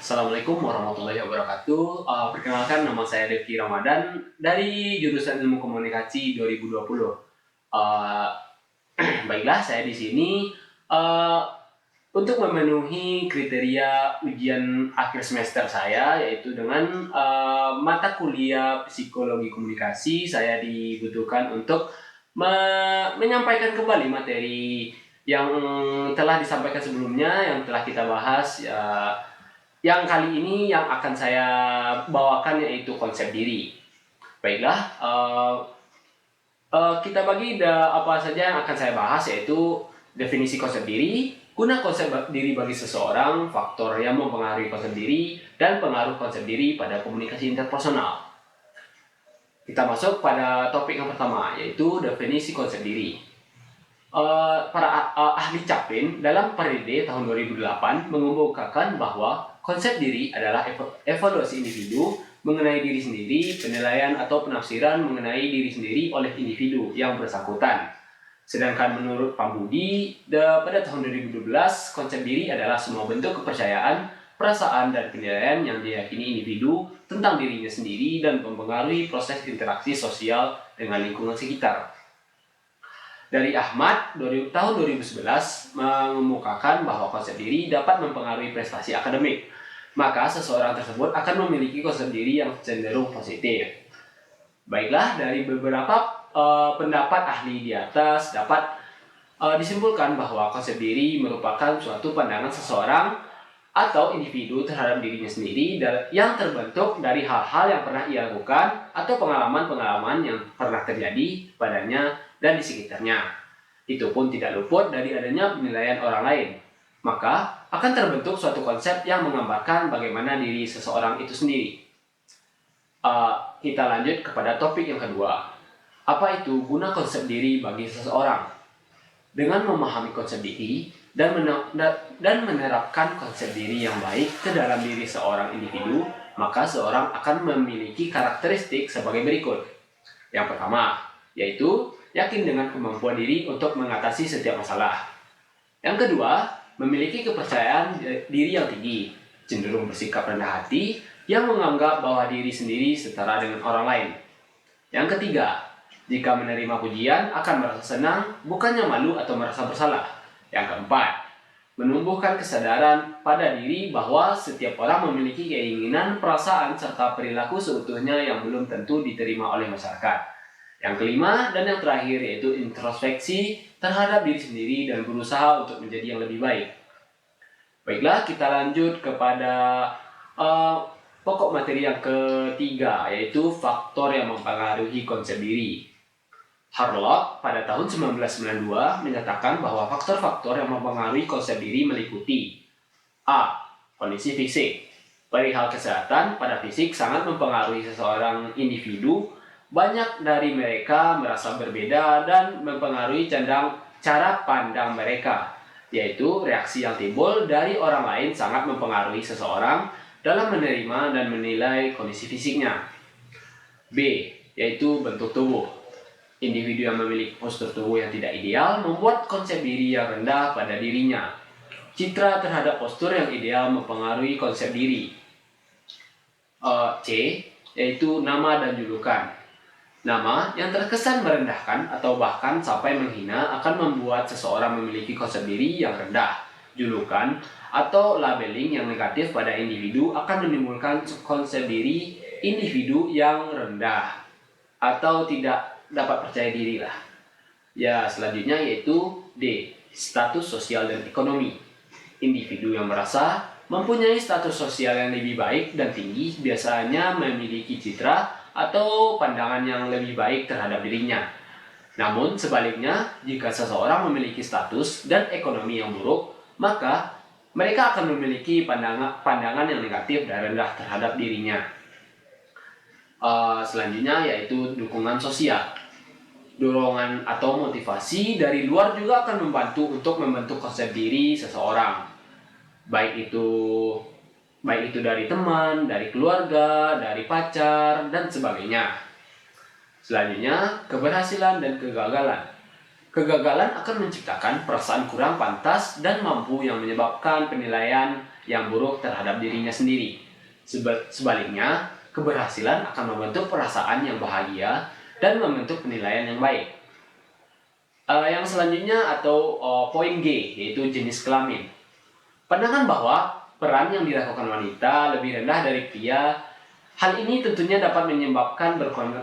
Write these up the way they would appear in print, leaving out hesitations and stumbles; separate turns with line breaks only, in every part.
Assalamualaikum warahmatullahi wabarakatuh. Perkenalkan, nama saya Devi Ramadan dari jurusan Ilmu Komunikasi 2020. Uh, Baiklah, saya di sini uh, untuk memenuhi kriteria ujian akhir semester saya, yaitu dengan mata kuliah Psikologi Komunikasi. Saya dibutuhkan untuk menyampaikan kembali materi yang telah disampaikan sebelumnya, yang telah kita bahas. Yang kali ini yang akan saya bawakan yaitu konsep diri. Baiklah, kita bagi apa saja yang akan saya bahas, yaitu definisi konsep diri, guna konsep diri bagi seseorang, faktor yang mempengaruhi konsep diri, dan pengaruh konsep diri pada komunikasi interpersonal. Kita masuk pada topik yang pertama, yaitu definisi konsep diri. Para ahli Chaplin dalam Paride tahun 2008 mengemukakan bahwa konsep diri adalah evaluasi individu mengenai diri sendiri, penilaian atau penafsiran mengenai diri sendiri oleh individu yang bersangkutan. Sedangkan menurut Pambudi, pada tahun 2012, konsep diri adalah semua bentuk kepercayaan, perasaan, dan penilaian yang diyakini individu tentang dirinya sendiri dan mempengaruhi proses interaksi sosial dengan lingkungan sekitar. Dari Ahmad, tahun 2011, mengemukakan bahwa konsep diri dapat mempengaruhi prestasi akademik. Maka seseorang tersebut akan memiliki konsep diri yang cenderung positif. Baiklah, dari beberapa pendapat ahli di atas dapat disimpulkan bahwa konsep diri merupakan suatu pandangan seseorang atau individu terhadap dirinya sendiri yang terbentuk dari hal-hal yang pernah ia lakukan atau pengalaman-pengalaman yang pernah terjadi padanya dan di sekitarnya. Itu pun tidak luput dari adanya penilaian orang lain. Maka akan terbentuk suatu konsep yang menggambarkan bagaimana diri seseorang itu sendiri. Kita lanjut kepada topik yang kedua. Apa itu guna konsep diri bagi seseorang? Dengan memahami konsep diri dan menerapkan konsep diri yang baik ke dalam diri seorang individu, maka seorang akan memiliki karakteristik sebagai berikut. Yang pertama, yaitu yakin dengan kemampuan diri untuk mengatasi setiap masalah. Yang kedua, memiliki kepercayaan diri yang tinggi, cenderung bersikap rendah hati, yang menganggap bahwa diri sendiri setara dengan orang lain. Yang ketiga, jika menerima pujian akan merasa senang, bukannya malu atau merasa bersalah. Yang keempat, menumbuhkan kesadaran pada diri bahwa setiap orang memiliki keinginan, perasaan, serta perilaku seutuhnya yang belum tentu diterima oleh masyarakat. Yang kelima dan yang terakhir yaitu introspeksi terhadap diri sendiri dan berusaha untuk menjadi yang lebih baik. Baiklah, kita lanjut kepada pokok materi yang ketiga, yaitu faktor yang mempengaruhi konsep diri. Harlock pada tahun 1992 menyatakan bahwa faktor-faktor yang mempengaruhi konsep diri meliputi A. Kondisi fisik. Perihal kesehatan pada fisik sangat mempengaruhi seseorang individu. Banyak dari mereka merasa berbeda dan mempengaruhi cara pandang mereka, yaitu reaksi yang timbul dari orang lain sangat mempengaruhi seseorang dalam menerima dan menilai kondisi fisiknya. B. Yaitu bentuk tubuh. Individu yang memiliki postur tubuh yang tidak ideal membuat konsep diri yang rendah pada dirinya. Citra terhadap postur yang ideal mempengaruhi konsep diri. C. Yaitu nama dan julukan. Nama yang terkesan merendahkan atau bahkan sampai menghina akan membuat seseorang memiliki konsep diri yang rendah. Julukan atau labeling yang negatif pada individu akan menimbulkan konsep diri individu yang rendah atau tidak dapat percaya diri lah. Ya, selanjutnya yaitu D. Status sosial dan ekonomi. Individu yang merasa mempunyai status sosial yang lebih baik dan tinggi biasanya memiliki citra atau pandangan yang lebih baik terhadap dirinya. Namun sebaliknya, jika seseorang memiliki status dan ekonomi yang buruk, maka mereka akan memiliki pandangan yang negatif dan rendah terhadap dirinya. Selanjutnya yaitu dukungan sosial. Dorongan atau motivasi dari luar juga akan membantu untuk membentuk konsep diri seseorang. Baik itu dari teman, dari keluarga, dari pacar, dan sebagainya. Selanjutnya, keberhasilan dan kegagalan. Kegagalan akan menciptakan perasaan kurang pantas dan mampu yang menyebabkan penilaian yang buruk terhadap dirinya sendiri. Sebaliknya, keberhasilan akan membentuk perasaan yang bahagia dan membentuk penilaian yang baik. Yang selanjutnya atau poin G, yaitu jenis kelamin. Pandangan bahwa peran yang dilakukan wanita lebih rendah dari pria. Hal ini tentunya dapat menyebabkan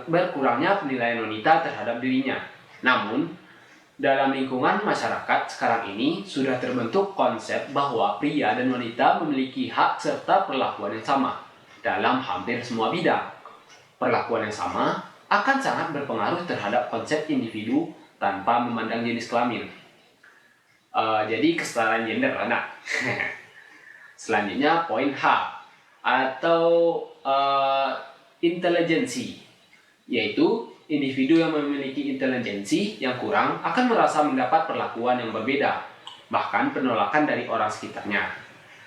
berkurangnya penilaian wanita terhadap dirinya. Namun, dalam lingkungan masyarakat sekarang ini sudah terbentuk konsep bahwa pria dan wanita memiliki hak serta perlakuan yang sama dalam hampir semua bidang. Perlakuan yang sama akan sangat berpengaruh terhadap konsep individu tanpa memandang jenis kelamin. Jadi kesetaraan gender, anak. Selanjutnya poin H atau intelijensi, yaitu individu yang memiliki intelijensi yang kurang akan merasa mendapat perlakuan yang berbeda, bahkan penolakan dari orang sekitarnya.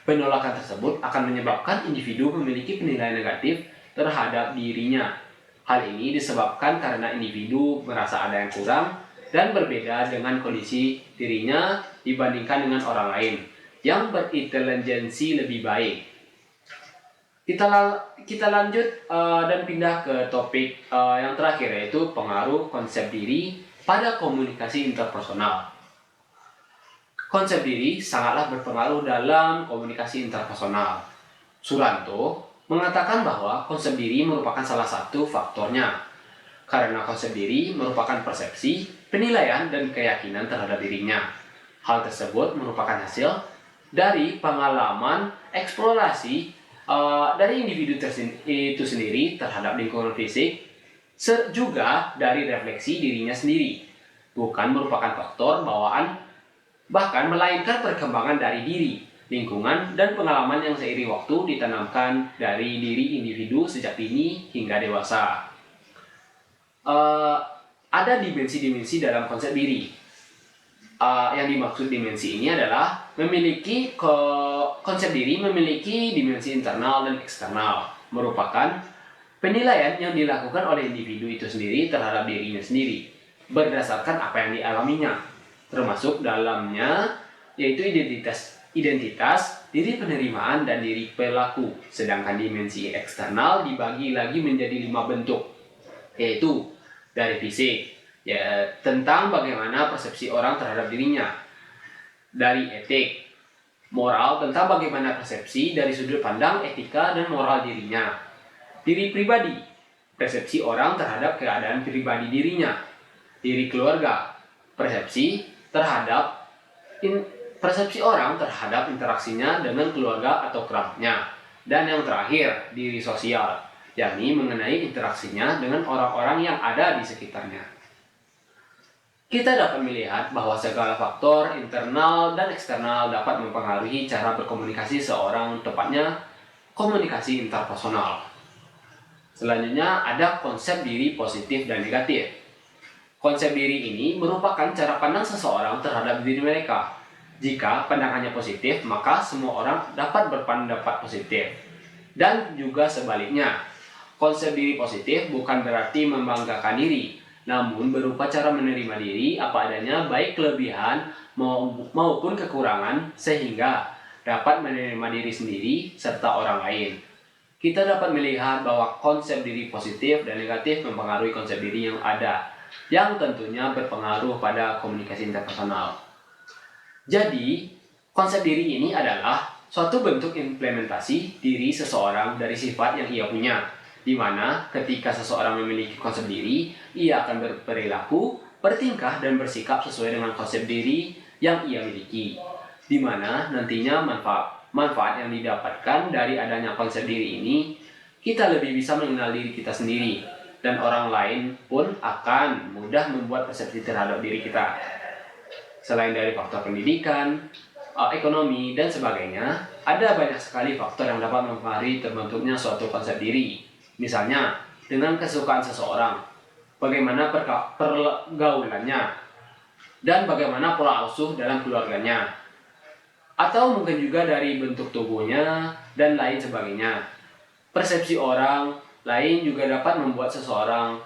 Penolakan tersebut akan menyebabkan individu memiliki penilaian negatif terhadap dirinya. Hal ini disebabkan karena individu merasa ada yang kurang dan berbeda dengan kondisi dirinya dibandingkan dengan orang lain yang berintelijensi lebih baik. Kita lanjut dan pindah ke topik yang terakhir, yaitu pengaruh konsep diri pada komunikasi interpersonal. Konsep diri sangatlah berpengaruh dalam komunikasi interpersonal. Suranto mengatakan bahwa konsep diri merupakan salah satu faktornya, karena konsep diri merupakan persepsi, penilaian, dan keyakinan terhadap dirinya. Hal tersebut merupakan hasil dari pengalaman eksplorasi dari individu itu sendiri terhadap lingkungan fisik, juga dari refleksi dirinya sendiri, bukan merupakan faktor bawaan, bahkan melainkan perkembangan dari diri, lingkungan, dan pengalaman yang seiring waktu ditanamkan dari diri individu sejak dini hingga dewasa. Ada dimensi-dimensi dalam konsep diri. Yang dimaksud dimensi ini adalah konsep diri memiliki dimensi internal dan eksternal, merupakan penilaian yang dilakukan oleh individu itu sendiri terhadap dirinya sendiri berdasarkan apa yang dialaminya, termasuk dalamnya yaitu identitas, diri penerimaan, dan diri pelaku. Sedangkan dimensi eksternal dibagi lagi menjadi 5 bentuk, yaitu dari fisik, ya, tentang bagaimana persepsi orang terhadap dirinya; dari etik, moral, tentang bagaimana persepsi dari sudut pandang etika dan moral dirinya; diri pribadi, persepsi orang terhadap keadaan pribadi dirinya; diri keluarga, persepsi orang terhadap interaksinya dengan keluarga atau kerabatnya; dan yang terakhir, diri sosial, yakni mengenai interaksinya dengan orang-orang yang ada di sekitarnya. Kita dapat melihat bahwa segala faktor internal dan eksternal dapat mempengaruhi cara berkomunikasi seorang, tepatnya komunikasi interpersonal. Selanjutnya ada konsep diri positif dan negatif. Konsep diri ini merupakan cara pandang seseorang terhadap diri mereka. Jika pandangannya positif, maka semua orang dapat berpendapat positif. Dan juga sebaliknya, konsep diri positif bukan berarti membanggakan diri, namun berupa cara menerima diri apa adanya, baik kelebihan maupun kekurangan, sehingga dapat menerima diri sendiri serta orang lain. Kita dapat melihat bahwa konsep diri positif dan negatif mempengaruhi konsep diri yang ada, yang tentunya berpengaruh pada komunikasi interpersonal. Jadi, konsep diri ini adalah suatu bentuk implementasi diri seseorang dari sifat yang ia punya, di mana ketika seseorang memiliki konsep diri, ia akan berperilaku, bertingkah, dan bersikap sesuai dengan konsep diri yang ia miliki, di mana nantinya manfaat yang didapatkan dari adanya konsep diri ini, kita lebih bisa mengenal diri kita sendiri, dan orang lain pun akan mudah membuat persepsi terhadap diri kita. Selain dari faktor pendidikan, ekonomi, dan sebagainya, ada banyak sekali faktor yang dapat mempengaruhi terbentuknya suatu konsep diri. Misalnya, dengan kesukaan seseorang, bagaimana pergaulannya, dan bagaimana pola asuh dalam keluarganya. Atau mungkin juga dari bentuk tubuhnya, dan lain sebagainya. Persepsi orang lain juga dapat membuat seseorang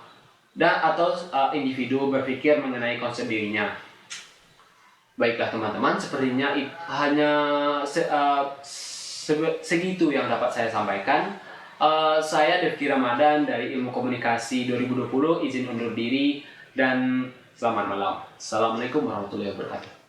atau individu berpikir mengenai konsep dirinya. Baiklah teman-teman, sepertinya hanya segitu yang dapat saya sampaikan. Saya Devki Ramadan dari Ilmu Komunikasi 2020, izin undur diri dan selamat malam. Assalamualaikum warahmatullahi wabarakatuh.